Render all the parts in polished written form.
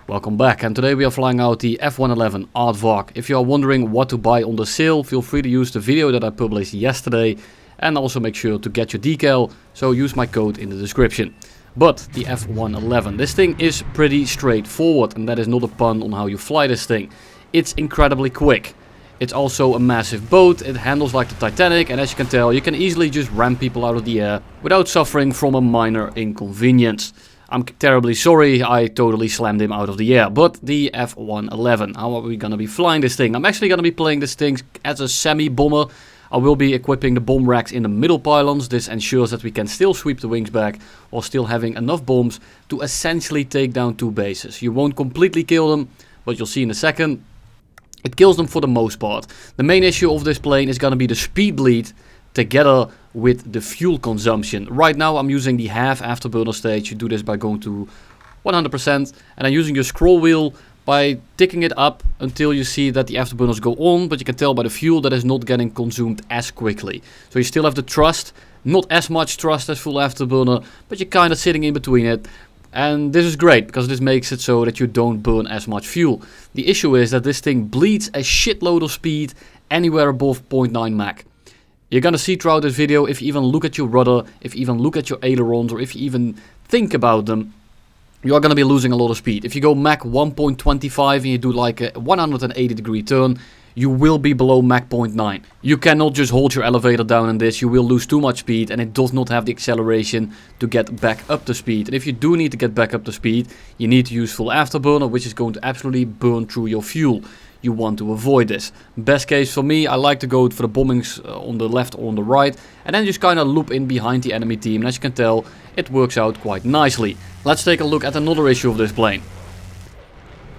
Welcome back, and today we are flying out the F-111 Aardvark. If you are wondering what to buy on the sale, feel free to use the video that I published yesterday, and also make sure to get your decal, so use my code in the description. But the F-111, this thing is pretty straightforward, and that is not a pun on how you fly this thing. It's incredibly quick. It's also a massive boat, it handles like the Titanic, and as you can tell, you can easily just ram people out of the air without suffering from a minor inconvenience. I'm terribly sorry, I totally slammed him out of the air. But the F-111, how are we gonna be flying this thing? I'm actually gonna be playing this thing as a semi-bomber. I will be equipping the bomb racks in the middle pylons. This ensures that we can still sweep the wings back while still having enough bombs to essentially take down two bases. You won't completely kill them, but you'll see in a second. It kills them for the most part. The main issue of this plane is gonna be the speed bleed together with the fuel consumption. Right now I'm using the half afterburner stage. You do this by going to 100% and then using your scroll wheel by ticking it up until you see that the afterburners go on, but you can tell by the fuel that is not getting consumed as quickly. So you still have the thrust, not as much thrust as full afterburner, but you're kind of sitting in between it. And this is great because this makes it so that you don't burn as much fuel. The issue is that this thing bleeds a shitload of speed anywhere above 0.9 Mach. You're gonna see throughout this video, if you even look at your rudder, if you even look at your ailerons, or if you even think about them, you are gonna be losing a lot of speed. If you go Mach 1.25 and you do like a 180 degree turn, you will be below Mach 0.9. You cannot just hold your elevator down in this, you will lose too much speed and it does not have the acceleration to get back up to speed. And if you do need to get back up to speed, you need to use full afterburner, which is going to absolutely burn through your fuel. You want to avoid this. Best case for me, I like to go for the bombings on the left or on the right, and then just kind of loop in behind the enemy team, and as you can tell, it works out quite nicely. Let's take a look at another issue of this plane.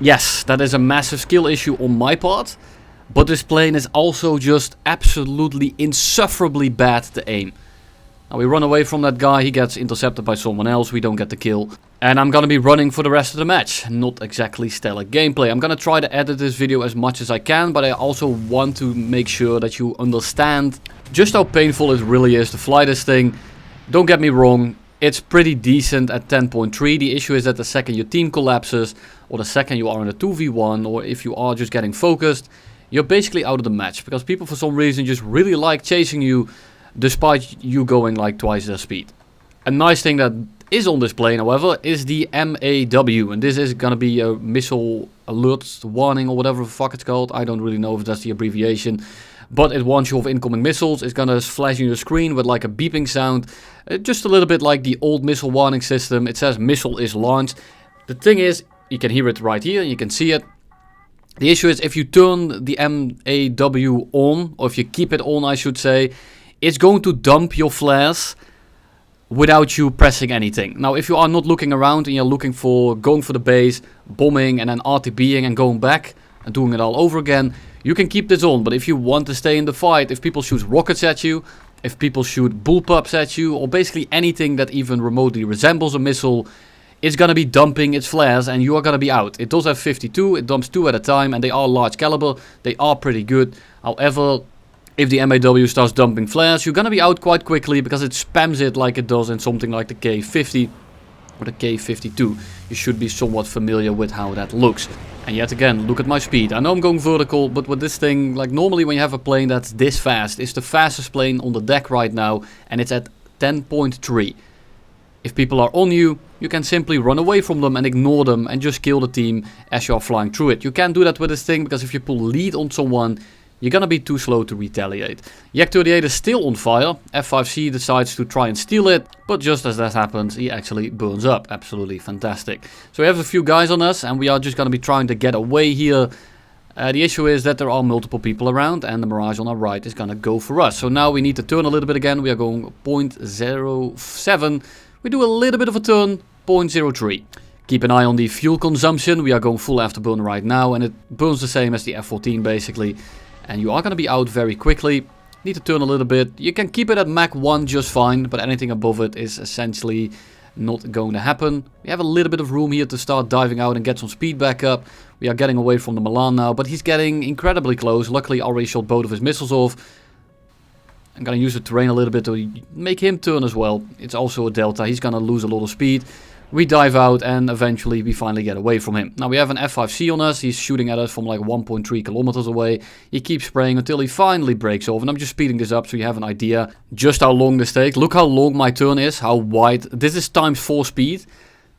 Yes, that is a massive skill issue on my part, but this plane is also just absolutely insufferably bad to aim. Now we run away from that guy, he gets intercepted by someone else, we don't get the kill. And I'm gonna be running for the rest of the match. Not exactly stellar gameplay. I'm gonna try to edit this video as much as I can, but I also want to make sure that you understand just how painful it really is to fly this thing. Don't get me wrong, it's pretty decent at 10.3. The issue is that the second your team collapses, or the second you are in a 2v1, or if you are just getting focused, you're basically out of the match. Because people for some reason just really like chasing you, despite you going like twice their speed. A nice thing that is on this plane, however, is the MAW, and this is gonna be a missile alert warning or whatever the fuck it's called. I don't really know if that's the abbreviation, but it warns you of incoming missiles. It's gonna flash on your screen with like a beeping sound, just a little bit like the old missile warning system. It says missile is launched. The thing is, you can hear it right here, you can see it. The issue is if you turn the MAW on, or if you keep it on I should say, it's going to dump your flares without you pressing anything. Now if you are not looking around and you're looking for going for the base, bombing and then RTBing and going back and doing it all over again, you can keep this on. But if you want to stay in the fight, if people shoot rockets at you, if people shoot bullpups at you, or basically anything that even remotely resembles a missile, it's gonna be dumping its flares and you are gonna be out. It does have 52, it dumps 2 at a time, and they are large caliber, they are pretty good. However, if the MAW starts dumping flares, you're gonna be out quite quickly because it spams it like it does in something like the K50 or the K52. You should be somewhat familiar with how that looks. And yet again, look at my speed. I know I'm going vertical, but with this thing, like normally when you have a plane that's this fast, it's the fastest plane on the deck right now, and it's at 10.3. If people are on you, you can simply run away from them and ignore them and just kill the team as you are flying through it. You can't do that with this thing because if you pull lead on someone, you're gonna be too slow to retaliate. Yak 38 is still on fire. F5C decides to try and steal it, but just as that happens, he actually burns up. Absolutely fantastic. So we have a few guys on us, and we are just gonna be trying to get away here. The issue is that there are multiple people around, and the Mirage on our right is gonna go for us. So now we need to turn a little bit again. We are going 0.07. We do a little bit of a turn, 0.03. Keep an eye on the fuel consumption. We are going full afterburner right now, and it burns the same as the F-14 basically. And you are going to be out very quickly. Need to turn a little bit. You can keep it at Mach 1 just fine, but anything above it is essentially not going to happen. We have a little bit of room here to start diving out and get some speed back up. We are getting away from the Milan now, but he's getting incredibly close. Luckily, I already shot both of his missiles off. I'm going to use the terrain a little bit to make him turn as well. It's also a delta. He's going to lose a lot of speed. We dive out and eventually we finally get away from him. Now we have an F5C on us. He's shooting at us from like 1.3 kilometers away. He keeps spraying until he finally breaks off. And I'm just speeding this up so you have an idea just how long this takes. Look how long my turn is, how wide. This is times 4 speed.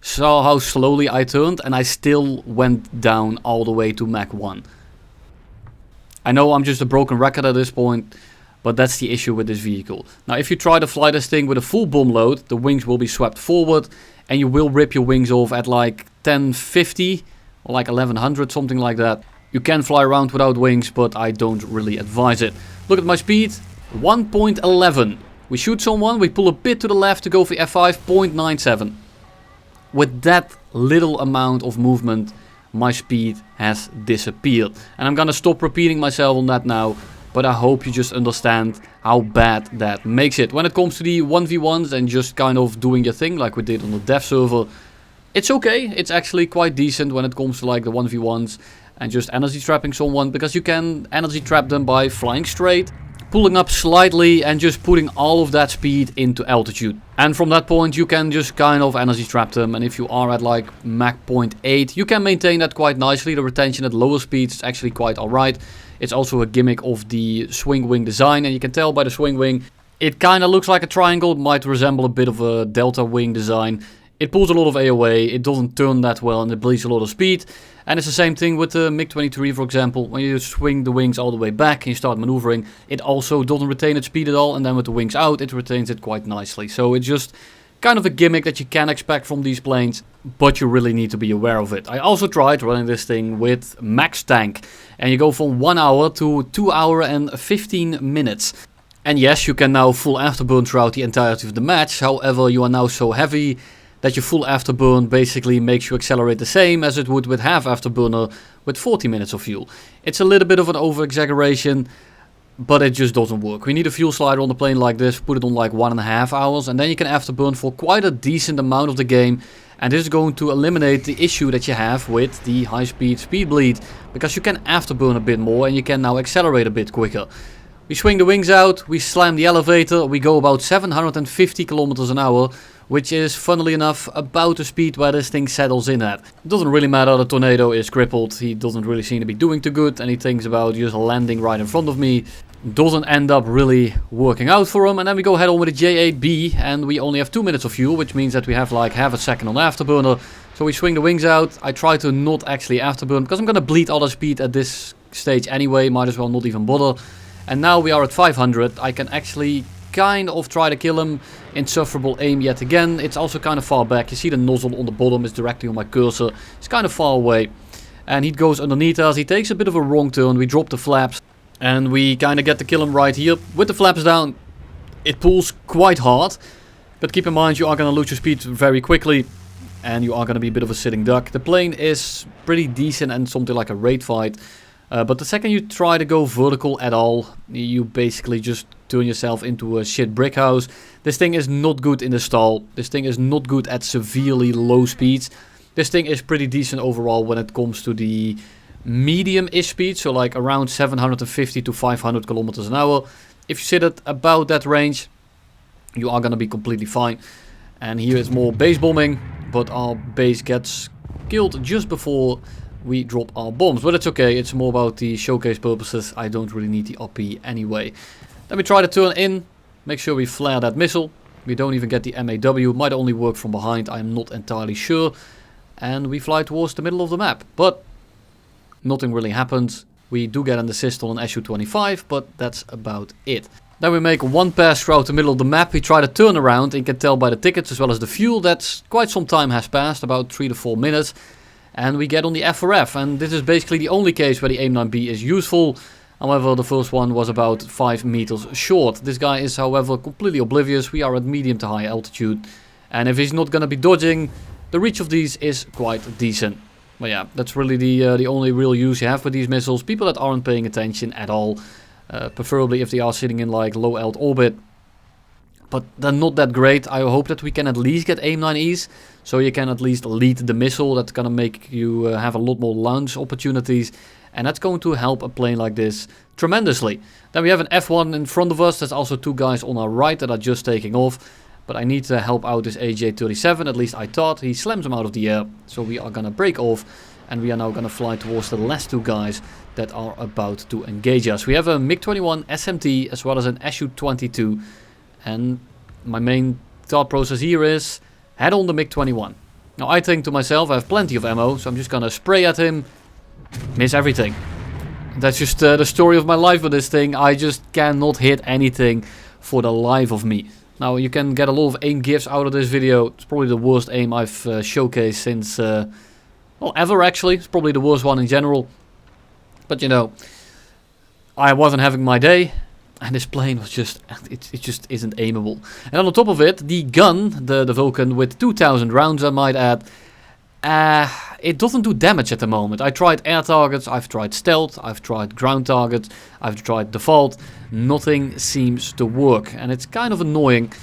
So how slowly I turned and I still went down all the way to Mach 1. I know I'm just a broken record at this point, but that's the issue with this vehicle. Now if you try to fly this thing with a full bomb load, the wings will be swept forward. And you will rip your wings off at like 1050 or like 1100, something like that. You can fly around without wings, but I don't really advise it. Look at my speed, 1.11. We shoot someone, we pull a bit to the left to go for F5, 0.97. With that little amount of movement, my speed has disappeared. And I'm gonna stop repeating myself on that now. But I hope you just understand how bad that makes it. When it comes to the 1v1s and just kind of doing your thing like we did on the dev server, it's okay. It's actually quite decent when it comes to like the 1v1s and just energy trapping someone. Because you can energy trap them by flying straight, pulling up slightly and just putting all of that speed into altitude. And from that point you can just kind of energy trap them. And if you are at like Mach 0.8, you can maintain that quite nicely. The retention at lower speeds is actually quite alright. It's also a gimmick of the swing wing design, and you can tell by the swing wing, it kind of looks like a triangle. It might resemble a bit of a delta wing design. It pulls a lot of AOA, it doesn't turn that well, and it bleeds a lot of speed. And it's the same thing with the MiG-23, for example. When you swing the wings all the way back and you start maneuvering, it also doesn't retain its speed at all, and then with the wings out, it retains it quite nicely. So it's just kind of a gimmick that you can expect from these planes, but you really need to be aware of it. I also tried running this thing with max tank, and you go from 1 hour to 2 hours and 15 minutes. And yes, you can now full afterburn throughout the entirety of the match. However, you are now so heavy that your full afterburn basically makes you accelerate the same as it would with half afterburner with 40 minutes of fuel. It's a little bit of an over-exaggeration, but it just doesn't work. We need a fuel slider on the plane like this, put it on like 1.5 hours, and then you can afterburn for quite a decent amount of the game. And this is going to eliminate the issue that you have with the high-speed speed bleed, because you can afterburn a bit more and you can now accelerate a bit quicker. We swing the wings out, we slam the elevator, we go about 750 kilometers an hour, which is, funnily enough, about the speed where this thing settles in at. It doesn't really matter, the tornado is crippled, he doesn't really seem to be doing too good, and he thinks about just landing right in front of me. Doesn't end up really working out for him, and then we go head on with a J8B, and we only have 2 minutes of fuel, which means that we have like half a second on afterburner. So we swing the wings out. I try to not actually afterburn, because I'm gonna bleed all the speed at this stage anyway, might as well not even bother. And now we are at 500, I can actually kind of try to kill him. Insufferable aim yet again, it's also kind of far back. You see the nozzle on the bottom is directly on my cursor, it's kind of far away. And he goes underneath us, he takes a bit of a wrong turn, we drop the flaps. And we kind of get to kill him right here. With the flaps down, it pulls quite hard. But keep in mind, you are going to lose your speed very quickly. And you are going to be a bit of a sitting duck. The plane is pretty decent and something like a raid fight. But the second you try to go vertical at all, you basically just turn yourself into a shit brick house. This thing is not good in the stall. This thing is not good at severely low speeds. This thing is pretty decent overall when it comes to the medium-ish speed, so like around 750 to 500 kilometers an hour. If you sit at about that range, you are going to be completely fine. And here it's more base bombing, but our base gets killed just before we drop our bombs. But it's okay, it's more about the showcase purposes. I don't really need the OP anyway. Then we try to turn in, make sure we flare that missile. We don't even get the MAW, might only work from behind, I'm not entirely sure. And we fly towards the middle of the map, but nothing really happens. We do get an assist on an Su-25, but that's about it. Then we make one pass throughout the middle of the map. We try to turn around, and you can tell by the tickets as well as the fuel that quite some time has passed, about 3 to 4 minutes. And we get on the F4F, and this is basically the only case where the AIM-9B is useful. However, the first one was about 5 meters short. This guy is, however, completely oblivious. We are at medium to high altitude. And if he's not going to be dodging, the reach of these is quite decent. But yeah, that's really the only real use you have with these missiles. People that aren't paying attention at all. Preferably if they are sitting in like low alt orbit. But they're not that great. I hope that we can at least get AIM-9Es. So you can at least lead the missile. That's going to make you have a lot more launch opportunities. And that's going to help a plane like this tremendously. Then we have an F1 in front of us. There's also 2 guys on our right that are just taking off. But I need to help out this AJ-37, at least I thought. He slams him out of the air, so we are gonna break off. And we are now gonna fly towards the last two guys that are about to engage us. We have a MiG-21 SMT as well as an Su-22. And my main thought process here is head on the MiG-21. Now I think to myself, I have plenty of ammo, so I'm just gonna spray at him, miss everything. That's just the story of my life with this thing. I just cannot hit anything for the life of me. Now you can get a lot of aim gifs out of this video. It's probably the worst aim I've showcased since, well, ever actually. It's probably the worst one in general. But you know, I wasn't having my day. And this plane was just, it just isn't aimable. And on top of it, the gun, the Vulcan with 2000 rounds I might add, it doesn't do damage at the moment. I tried air targets, I've tried stealth, I've tried ground targets, I've tried default. Nothing seems to work. And it's kind of annoying.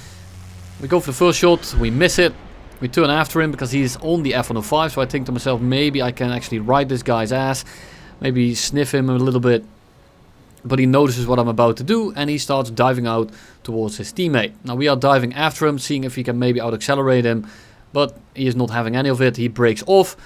We go for the first shot, we miss it. We turn after him because he's on the F-105. So I think to myself, maybe I can actually ride this guy's ass. Maybe sniff him a little bit. But he notices what I'm about to do and he starts diving out towards his teammate. Now we are diving after him, seeing if he can maybe out-accelerate him. But he is not having any of it. He breaks off.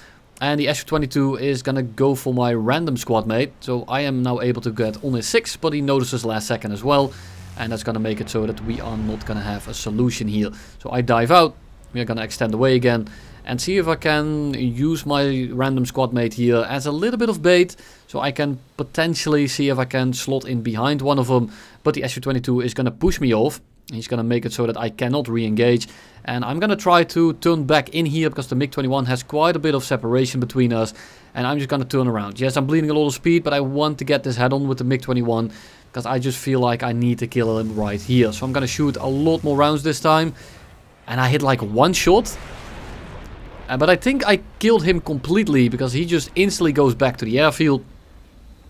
And the Su-22 is going to go for my random squad mate. So I am now able to get on his 6, but he notices last second as well. And that's going to make it so that we are not going to have a solution here. So I dive out. We are going to extend away again. And see if I can use my random squad mate here as a little bit of bait. So I can potentially see if I can slot in behind one of them. But the Su-22 is going to push me off. He's going to make it so that I cannot re-engage. And I'm going to try to turn back in here because the MiG-21 has quite a bit of separation between us. And I'm just going to turn around. Yes, I'm bleeding a lot of speed, but I want to get this head on with the MiG-21. Because I just feel like I need to kill him right here. So I'm going to shoot a lot more rounds this time. And I hit like one shot. But I think I killed him completely because he just instantly goes back to the airfield.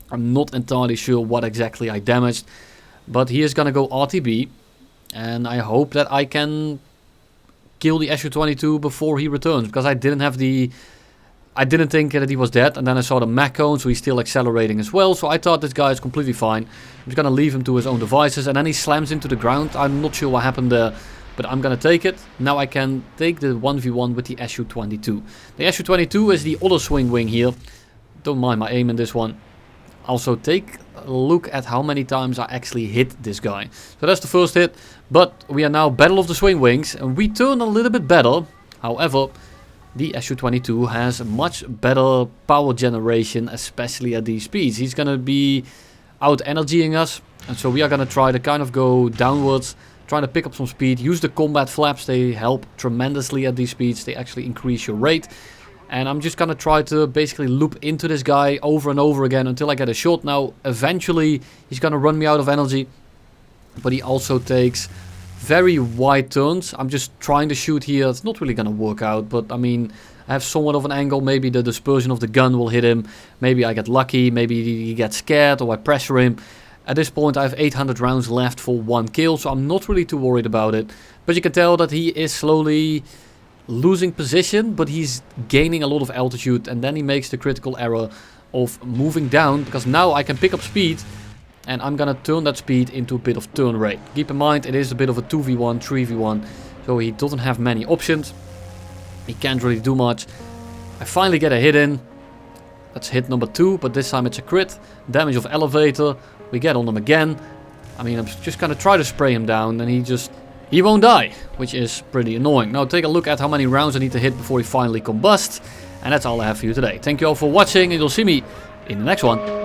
I'm not entirely sure what exactly I damaged. But he is going to go RTB. And I hope that I can kill the Su-22 before he returns. Because I didn't have the... I didn't think that he was dead. And then I saw the Mach cone, so he's still accelerating as well. So I thought this guy is completely fine. I'm just going to leave him to his own devices. And then he slams into the ground. I'm not sure what happened there. But I'm going to take it. Now I can take the 1v1 with the Su-22. The Su-22 is the other swing wing here. Don't mind my aim in this one. Also take a look at how many times I actually hit this guy. So that's the first hit. But we are now Battle of the Swing Wings. And we turn a little bit better. However, the Su-22 has much better power generation, especially at these speeds. He's going to be out-energying us. And so we are going to try to kind of go downwards. Trying to pick up some speed. Use the combat flaps. They help tremendously at these speeds. They actually increase your rate. And I'm just going to try to basically loop into this guy over and over again until I get a shot. Now, eventually, he's going to run me out of energy. But he also takes very wide turns. I'm just trying to shoot here. It's not really going to work out. But, I mean, I have somewhat of an angle. Maybe the dispersion of the gun will hit him. Maybe I get lucky. Maybe he gets scared or I pressure him. At this point I have 800 rounds left for one kill, so I'm not really too worried about it. But you can tell that he is slowly losing position, but he's gaining a lot of altitude. And then he makes the critical error of moving down, because now I can pick up speed. And I'm gonna turn that speed into a bit of turn rate. Keep in mind it is a bit of a 2v1, 3v1, so he doesn't have many options. He can't really do much. I finally get a hit in. That's hit number 2, but this time it's a crit. Damage of elevator. We get on him again. I mean, I'm just gonna try to spray him down and he won't die, which is pretty annoying. Now take a look at how many rounds I need to hit before he finally combusts. And that's all I have for you today. Thank you all for watching and you'll see me in the next one.